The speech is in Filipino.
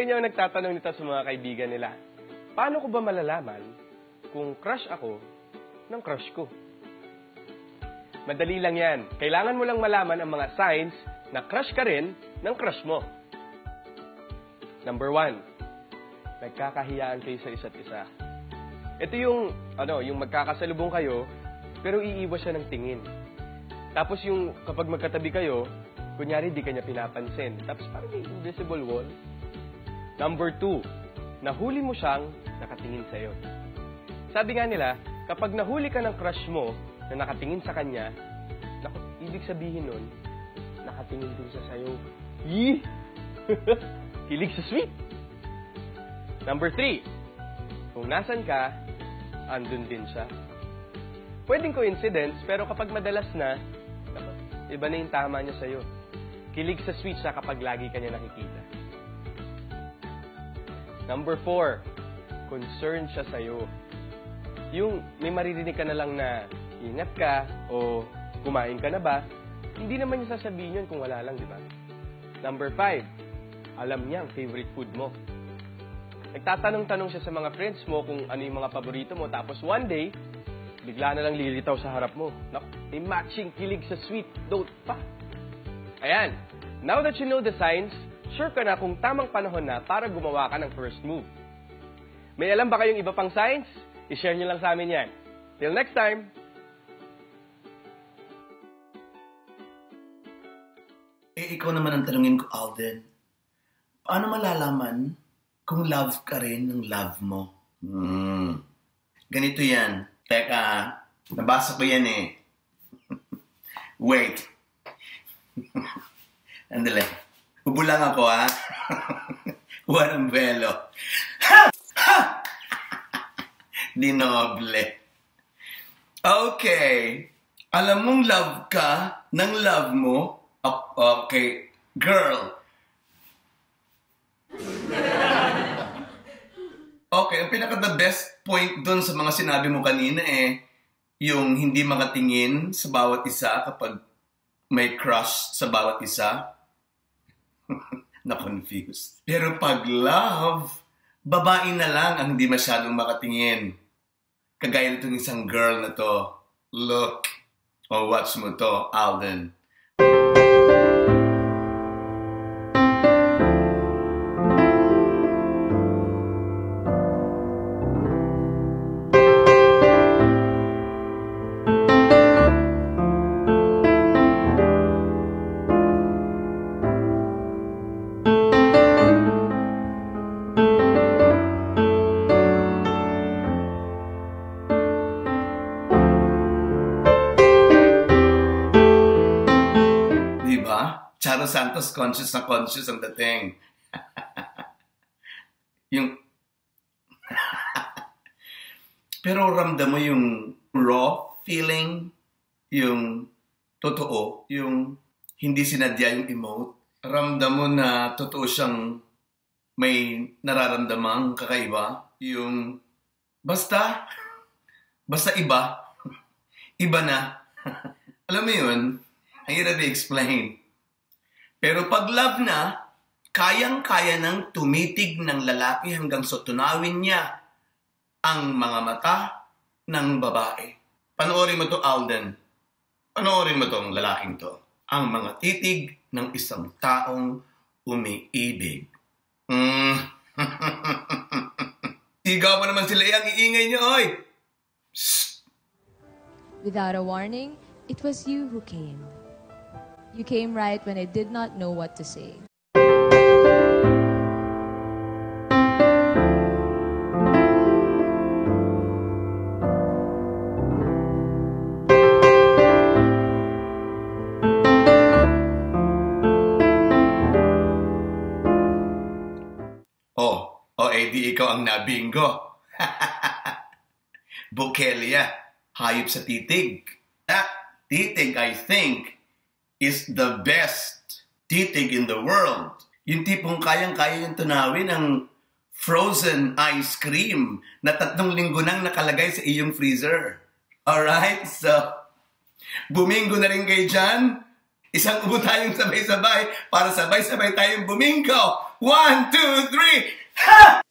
inyo ang nagtatanong nito sa mga kaibigan nila. Paano ko ba malalaman kung crush ako ng crush ko? Madali lang yan. Kailangan mo lang malaman ang mga signs na crush ka rin ng crush mo. Number 1, nagkakahiyaan kayo sa isa't isa. Ito yung magkakasalubong kayo, pero iiwas siya ng tingin. Tapos yung kapag magkatabi kayo, kunyari di kanya pinapansin. Tapos parang may invisible wall. Number 2, nahuli mo siyang nakatingin sa'yo. Sabi nga nila, kapag nahuli ka ng crush mo na nakatingin sa kanya, ibig sabihin nun, nakatingin din siya sa'yo. Yee! Kilig sa sweet! Number 3, kung nasan ka, andun din siya. Pwedeng coincidence, pero kapag madalas na, iba na yung tama niya sa'yo. Kilig sa sweet siya kapag lagi ka niya nakikita. Number 4, concerned siya sa'yo. Yung may maririnig ka na lang na ingat ka o kumain ka na ba, hindi naman niya sasabihin yun kung wala lang, di ba? Number 5, alam niya ang favorite food mo. Nagtatanong-tanong siya sa mga friends mo kung ano yung mga paborito mo, tapos one day, bigla na lang lilitaw sa harap mo. Naku, may matching kilig sa sweet note pa. Ayan, now that you know the signs, sure ka na kung tamang panahon na para gumawa ka ng first move. May alam ba kayong iba pang signs? I-share nyo lang sa amin yan. Till next time! Ikaw naman ang tanungin ko, Alden. Paano malalaman kung love ka rin ng love mo? Ganito yan. Teka, nabasa ko yan eh. Wait. Andali. Bubulang ako, ha? Walang velo. Dinoble. Okay. Alam mong love ka ng love mo? Okay. Girl. Okay, ang pinaka-the best point dun sa mga sinabi mo kanina yung hindi makatingin sa bawat isa kapag may crush sa bawat isa. Na-confused. Pero pag love, babae na lang ang hindi masyadong makatingin. Kagaya nitong isang girl na to. Look. O watch mo to, Alden. Charo Santos, conscious na conscious ang dating. Pero ramdam mo yung raw feeling, yung totoo, yung hindi sinadya yung emote. Ramdam mo na totoo siyang may nararamdamang kakaiba. Yung basta iba. Iba na. Alam mo yun, ang hirap i-explain. Pero pag love na, kayang-kaya nang tumitig ng lalaki hanggang sa tunawin niya ang mga mata ng babae. Panoorin mo to, Alden. Panoorin mo tong lalaking to. Ang mga titig ng isang taong umiibig. Sigaw mo naman sila yang iingay niyo, oy! Shh! Without a warning, it was you who came. You came right when I did not know what to say. Di ikaw ang nabingo. Bukelia, hayop sa titig. That titig, I think, is the best titig in the world. Yung tipong kayang-kaya yung tunawin ng frozen ice cream na 3 linggo nang nakalagay sa iyong freezer. Alright? So, bumingo na rin kayo dyan. Isang ubo tayong sabay-sabay para sabay-sabay tayong bumingo. 1, 2, 3. Ha!